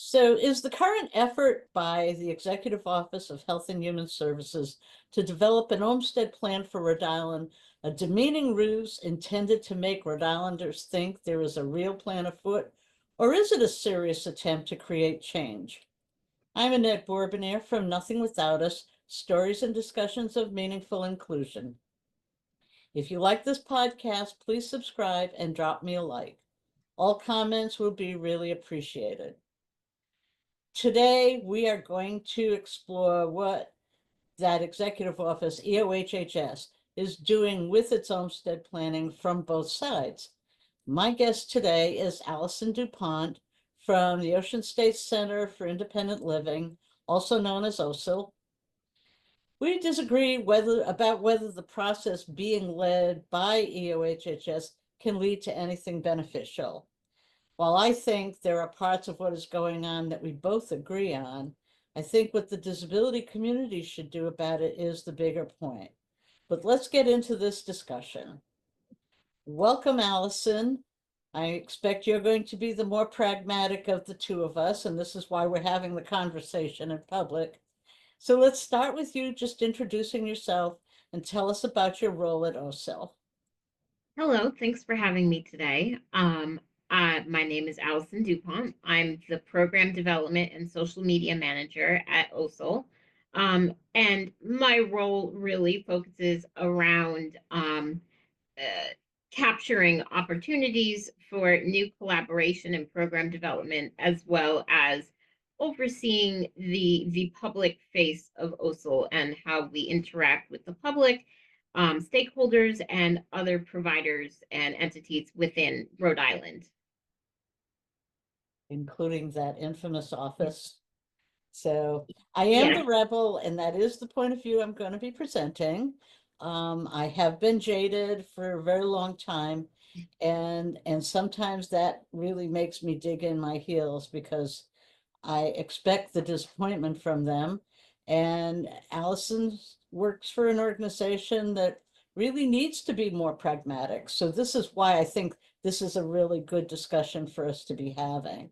So is the current effort by the Executive Office of Health and Human Services to develop an Olmstead Plan for Rhode Island a demeaning ruse intended to make Rhode Islanders think there is a real plan afoot, or is it a serious attempt to create change? I'm Annette Bourbonniere from Nothing Without Us, Stories and Discussions of Meaningful Inclusion. If you like this podcast, please subscribe and drop me a like. All comments will be really appreciated. Today, we are going to explore what that executive office, EOHHS, is doing with its Olmstead planning from both sides. My guest today is Allyson Dupont from the Ocean State Center for Independent Living, also known as OSIL. We disagree about whether the process being led by EOHHS can lead to anything beneficial. While I think there are parts of what is going on that we both agree on, I think what the disability community should do about it is the bigger point. But let's get into this discussion. Welcome, Allyson. I expect you're going to be the more pragmatic of the two of us, and this is why we're having the conversation in public. So let's start with you just introducing yourself and tell us about your role at OSIL. Hello, thanks for having me today. My name is Allyson Dupont. I'm the Program Development and Social Media Manager at OSIL. And my role really focuses around capturing opportunities for new collaboration and program development, as well as overseeing the public face of OSIL and how we interact with the public, stakeholders, and other providers and entities within Rhode Island. Including that infamous office. So I am the rebel, and that is the point of view I'm going to be presenting. I have been jaded for a very long time, and sometimes that really makes me dig in my heels because I expect the disappointment from them. And Allyson works for an organization that really needs to be more pragmatic. So this is why I think this is a really good discussion for us to be having.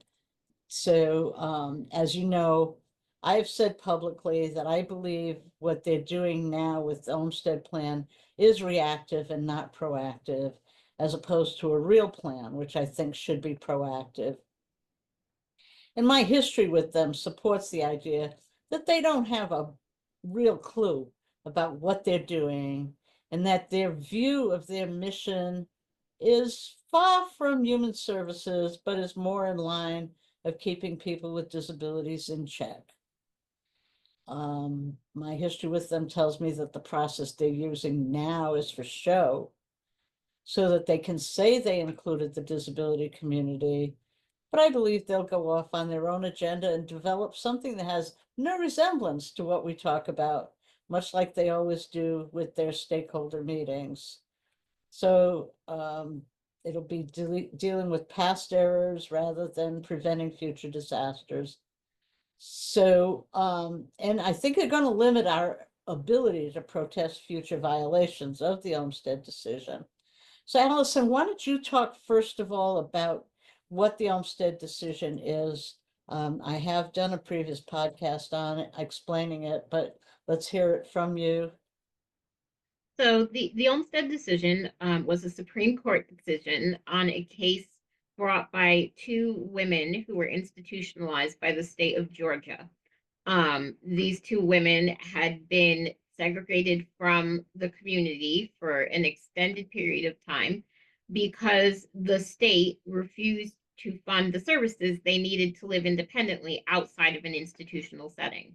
So as you know, I've said publicly that I believe what they're doing now with the Olmstead Plan is reactive and not proactive, as opposed to a real plan, which I think should be proactive. And my history with them supports the idea that they don't have a real clue about what they're doing, and that their view of their mission is far from human services, but is more in line of keeping people with disabilities in check. My history with them tells me that the process they're using now is for show, so that they can say they included the disability community, but I believe they'll go off on their own agenda and develop something that has no resemblance to what we talk about, much like they always do with their stakeholder meetings. So it'll be dealing with past errors rather than preventing future disasters. So, and I think they're going to limit our ability to protest future violations of the Olmstead decision. So, Allyson, why don't you talk first of all about what the Olmstead decision is? I have done a previous podcast on it, explaining it, but let's hear it from you. So the Olmstead decision was a Supreme Court decision on a case brought by two women who were institutionalized by the state of Georgia. These two women had been segregated from the community for an extended period of time because the state refused to fund the services they needed to live independently outside of an institutional setting.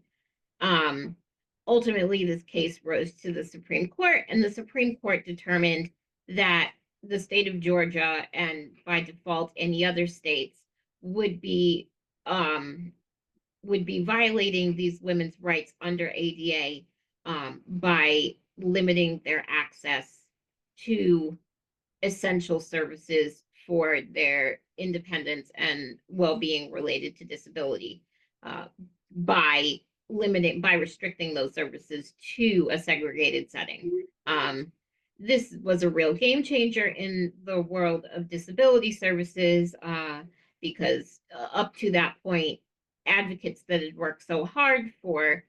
Ultimately, this case rose to the Supreme Court, and the Supreme Court determined that the state of Georgia, and by default any other states, would be violating these women's rights under ADA by limiting their access to essential services for their independence and well-being related to disability by restricting those services to a segregated setting. This was a real game changer in the world of disability services because up to that point, advocates that had worked so hard for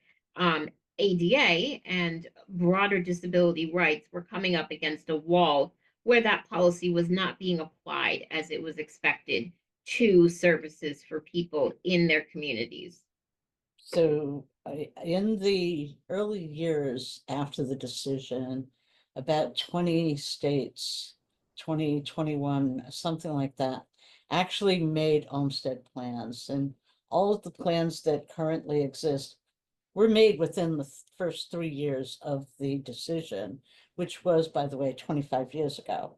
ADA and broader disability rights were coming up against a wall where that policy was not being applied as it was expected to services for people in their communities. So in the early years after the decision, about 20 states, 20, 21, something like that, actually made Olmstead plans. And all of the plans that currently exist were made within the first 3 years of the decision, which was, by the way, 25 years ago.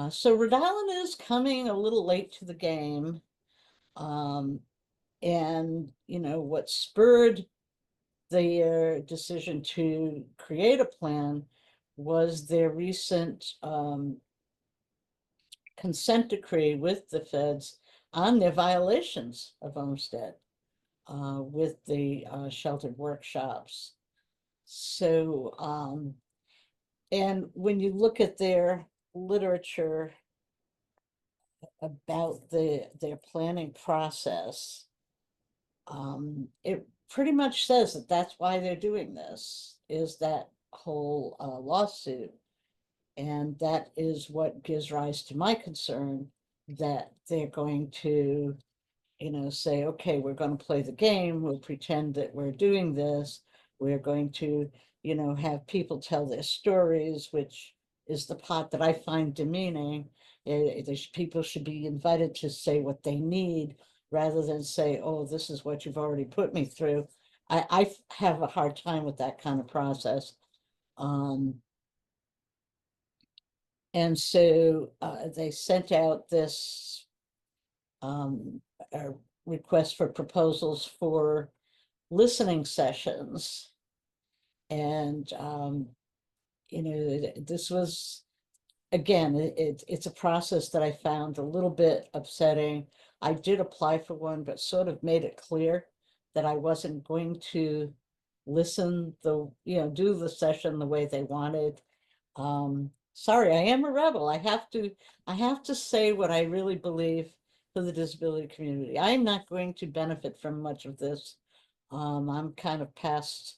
So Rhode Island is coming a little late to the game. And, what spurred their decision to create a plan was their recent consent decree with the feds on their violations of Olmstead with the sheltered workshops. So, and when you look at their literature about their planning process, it pretty much says that that's why they're doing this, is that whole lawsuit. And that is what gives rise to my concern that they're going to, say, okay, we're going to play the game, we'll pretend that we're doing this, we're going to, have people tell their stories, which is the part that I find demeaning. People should be invited to say what they need rather than say, oh, this is what you've already put me through. I have a hard time with that kind of process. And so they sent out this request for proposals for listening sessions. And, this was, again, it's a process that I found a little bit upsetting. I did apply for one, but sort of made it clear that I wasn't going to listen do the session the way they wanted. Sorry, I am a rebel. I have to say what I really believe for the disability community. I'm not going to benefit from much of this. I'm kind of past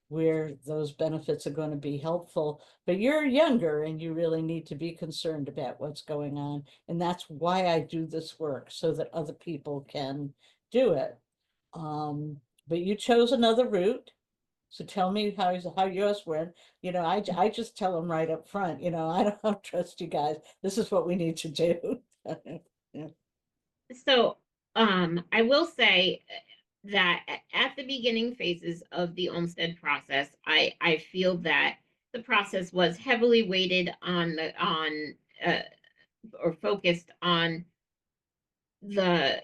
where those benefits are going to be helpful, but you're younger and you really need to be concerned about what's going on. And that's why I do this work, so that other people can do it. But you chose another route. So tell me how yours went. I just tell them right up front, I don't trust you guys. This is what we need to do. Yeah. So I will say that at the beginning phases of the Olmstead process, I feel that the process was heavily weighted on or focused on the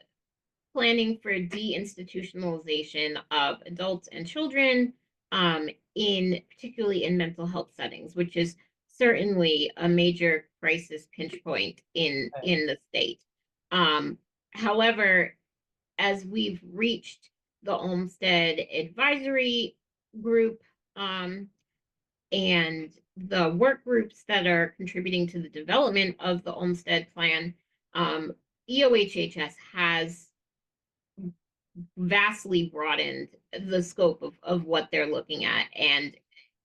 planning for deinstitutionalization of adults and children, particularly in mental health settings, which is certainly a major crisis pinch point in the state. However, as we've reached the Olmstead Advisory Group and the work groups that are contributing to the development of the Olmstead Plan, EOHHS has vastly broadened the scope of what they're looking at, and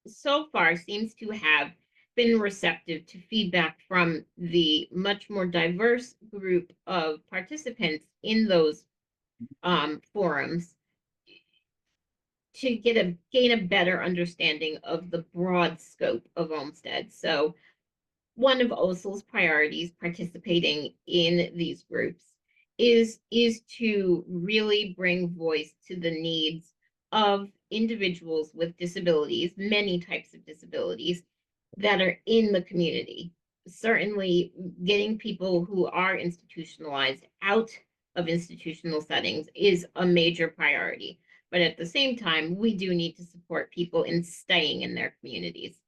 so far seems to have been receptive to feedback from the much more diverse group of participants in those forums to gain a better understanding of the broad scope of Olmstead. So one of OSL's priorities participating in these groups is to really bring voice to the needs of individuals with disabilities, many types of disabilities that are in the community. Certainly getting people who are institutionalized out of institutional settings is a major priority. But at the same time, we do need to support people in staying in their communities.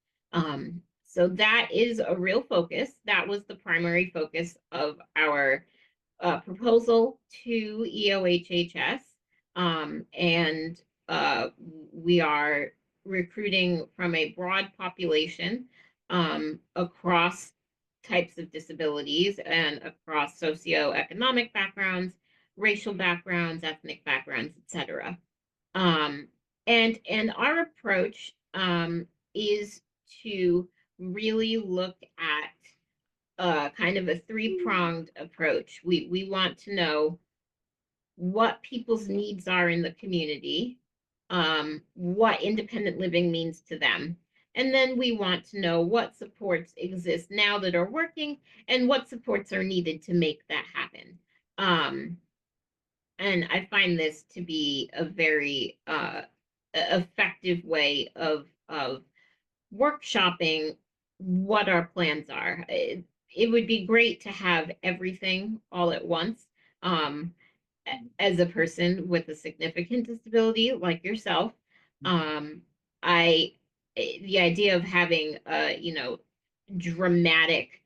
So that is a real focus. That was the primary focus of our proposal to EOHHS. And we are recruiting from a broad population across types of disabilities and across socioeconomic backgrounds, racial backgrounds, ethnic backgrounds, etc. And our approach is to really look at kind of a three-pronged approach. We want to know what people's needs are in the community, what independent living means to them. And then we want to know what supports exist now that are working and what supports are needed to make that happen. And I find this to be a very effective way of workshopping what our plans are. It would be great to have everything all at once. As a person with a significant disability like yourself, I the idea of having a dramatic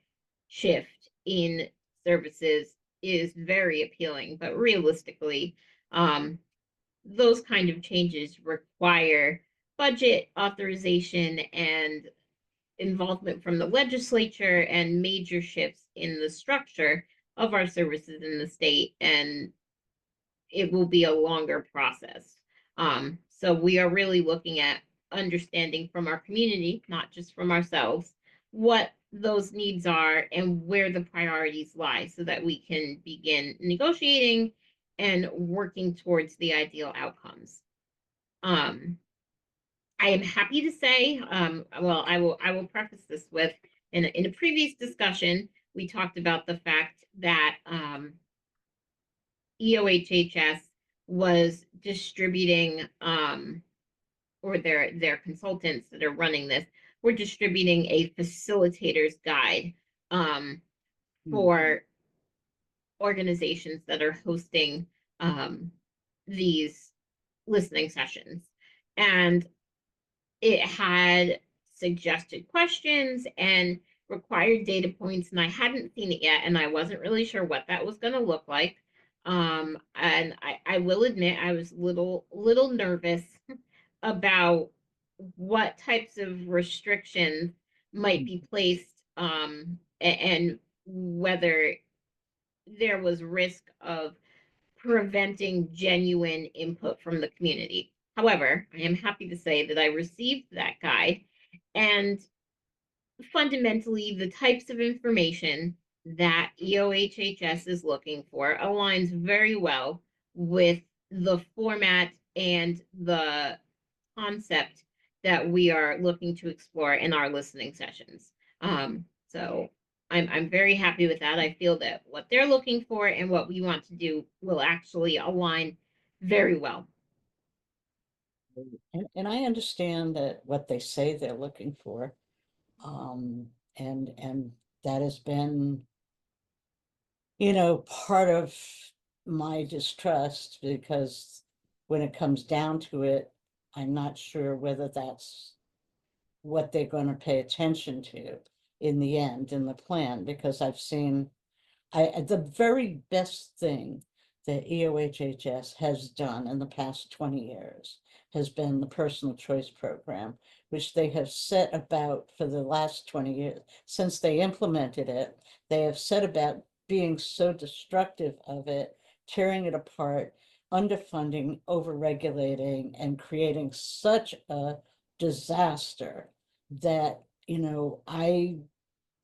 shift in services is very appealing, but realistically, those kind of changes require budget authorization and involvement from the legislature and major shifts in the structure of our services in the state, and it will be a longer process. So we are really looking at understanding from our community, not just from ourselves, what those needs are and where the priorities lie so that we can begin negotiating and working towards the ideal outcomes. I am happy to say, well, I will preface this with, in a previous discussion, we talked about the fact that EOHHS was distributing, or their consultants that are running this, were distributing a facilitator's guide for organizations that are hosting these listening sessions. And it had suggested questions and required data points, and I hadn't seen it yet, and I wasn't really sure what that was going to look like. And I will admit I was little nervous about what types of restrictions might be placed, and whether there was risk of preventing genuine input from the community. However, I am happy to say that I received that guide, and fundamentally, the types of information that EOHHS is looking for aligns very well with the format and the concept that we are looking to explore in our listening sessions. So I'm very happy with that. I feel that what they're looking for and what we want to do will actually align very well. And I understand that what they say they're looking for. And that has been, part of my distrust, because when it comes down to it, I'm not sure whether that's what they're going to pay attention to in the end in the plan, because I've seen the very best thing that EOHHS has done in the past 20 years has been the personal choice program, which they have set about for the last 20 years. Since they implemented it, they have set about being so destructive of it, tearing it apart, underfunding, overregulating, and creating such a disaster that,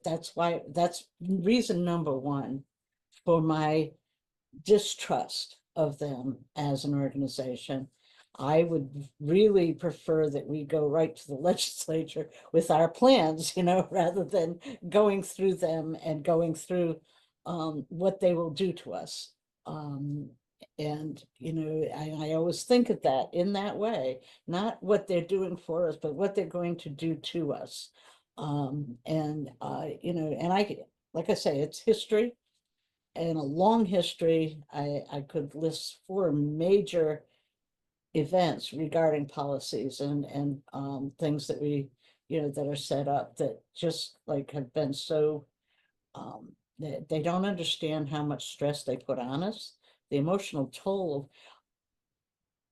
that's reason number one for my distrust of them as an organization. I would really prefer that we go right to the legislature with our plans, rather than going through them and going through what they will do to us. And I always think of that in that way, not what they're doing for us, but what they're going to do to us. And I, like I say, it's history, and a long history. I could list 4 major events regarding policies and things that we, that are set up that just like have been so, they don't understand how much stress they put on us, the emotional toll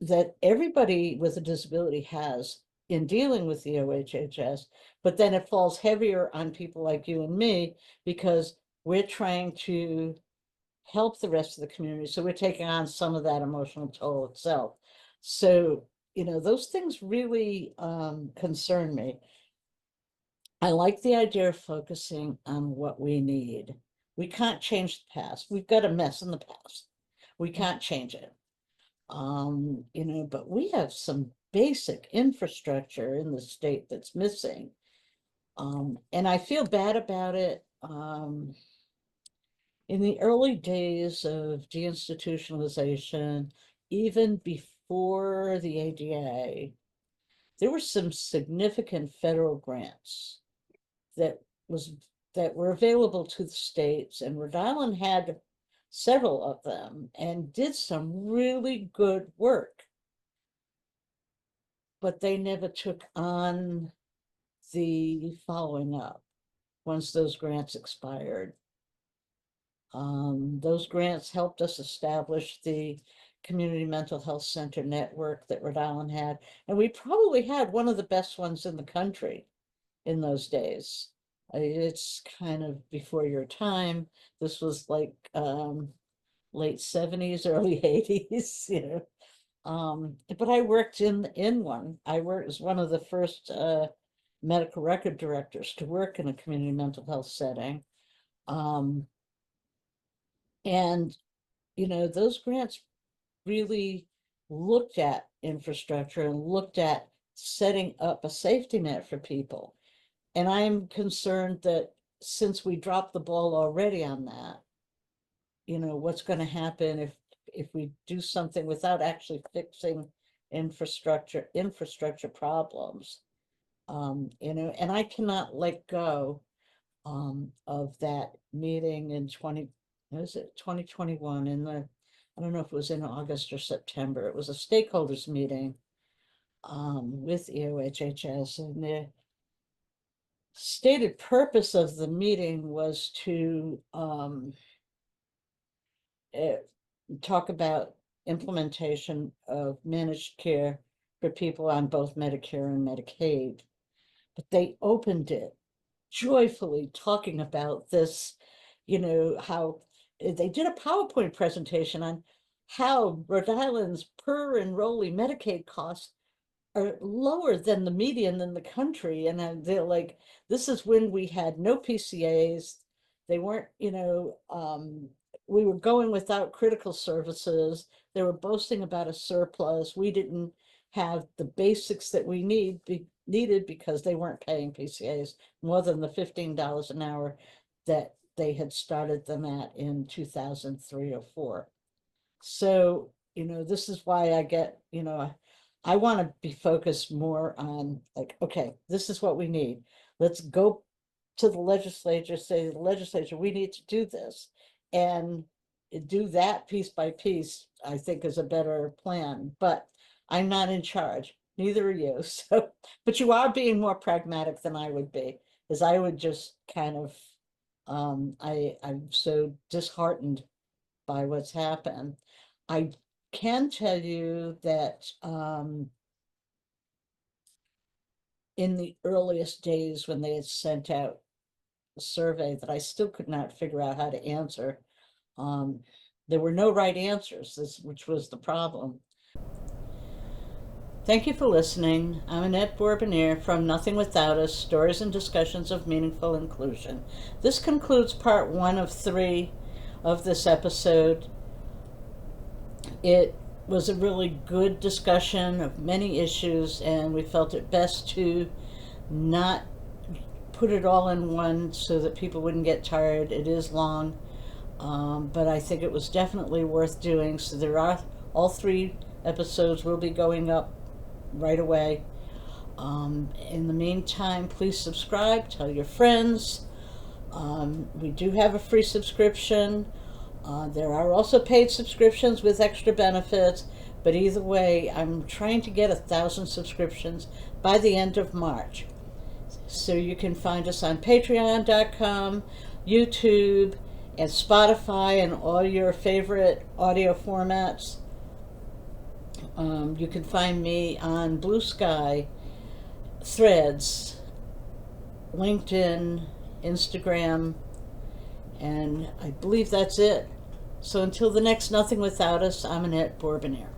that everybody with a disability has in dealing with the OHHS, but then it falls heavier on people like you and me, because we're trying to help the rest of the community. So we're taking on some of that emotional toll itself. So, those things really concern me. I like the idea of focusing on what we need. We can't change the past. We've got a mess in the past. We can't change it. But we have some basic infrastructure in the state that's missing. And I feel bad about it. In the early days of deinstitutionalization, even before the ADA, there were some significant federal grants that was that were available to the states, and Rhode Island had several of them and did some really good work. But they never took on the following up once those grants expired. Those grants helped us establish the Community Mental Health Center network that Rhode Island had, and we probably had one of the best ones in the country in those days. It's kind of before your time. This was like late 70s, early 80s, but I worked in one. I worked as one of the first medical record directors to work in a community mental health setting. And, those grants really looked at infrastructure and looked at setting up a safety net for people. And I'm concerned that since we dropped the ball already on that, what's going to happen if we do something without actually fixing infrastructure problems, and I cannot let go of that meeting in 2021 I don't know if it was in August or September. It was a stakeholders meeting with EOHHS, and the stated purpose of the meeting was to talk about implementation of managed care for people on both Medicare and Medicaid. But they opened it joyfully talking about this, how they did a PowerPoint presentation on how Rhode Island's per enrollee Medicaid costs are lower than the median in the country. And they're like, this is when we had no PCAs. They weren't, we were going without critical services. They were boasting about a surplus. We didn't have the basics that we needed because they weren't paying PCAs more than the $15 an hour that they had started them at in 2003 or 4. So, this is why I get, I want to be focused more on like, okay, this is what we need. Let's go to the legislature, say to the legislature, we need to do this, and do that piece by piece, I think is a better plan. But I'm not in charge, neither are you. So, but you are being more pragmatic than I would be, because I would just kind of, I'm so disheartened by what's happened. I can tell you that in the earliest days when they had sent out a survey that I still could not figure out how to answer, there were no right answers, which was the problem. Thank you for listening. I'm Annette Bourbonnier from Nothing Without Us, Stories and Discussions of Meaningful Inclusion. This concludes part 1 of 3 of this episode. It was a really good discussion of many issues, and we felt it best to not put it all in one so that people wouldn't get tired. It is long, but I think it was definitely worth doing. So there are all 3 episodes will be going up right away. In the meantime, please subscribe, tell your friends. We do have a free subscription. There are also paid subscriptions with extra benefits, but either way, I'm trying to get 1,000 subscriptions by the end of March. So you can find us on patreon.com, YouTube, and Spotify, and all your favorite audio formats. You can find me on Blue Sky, Threads, LinkedIn, Instagram, and I believe that's it. So until the next Nothing Without Us, I'm Annette Bourbonniere.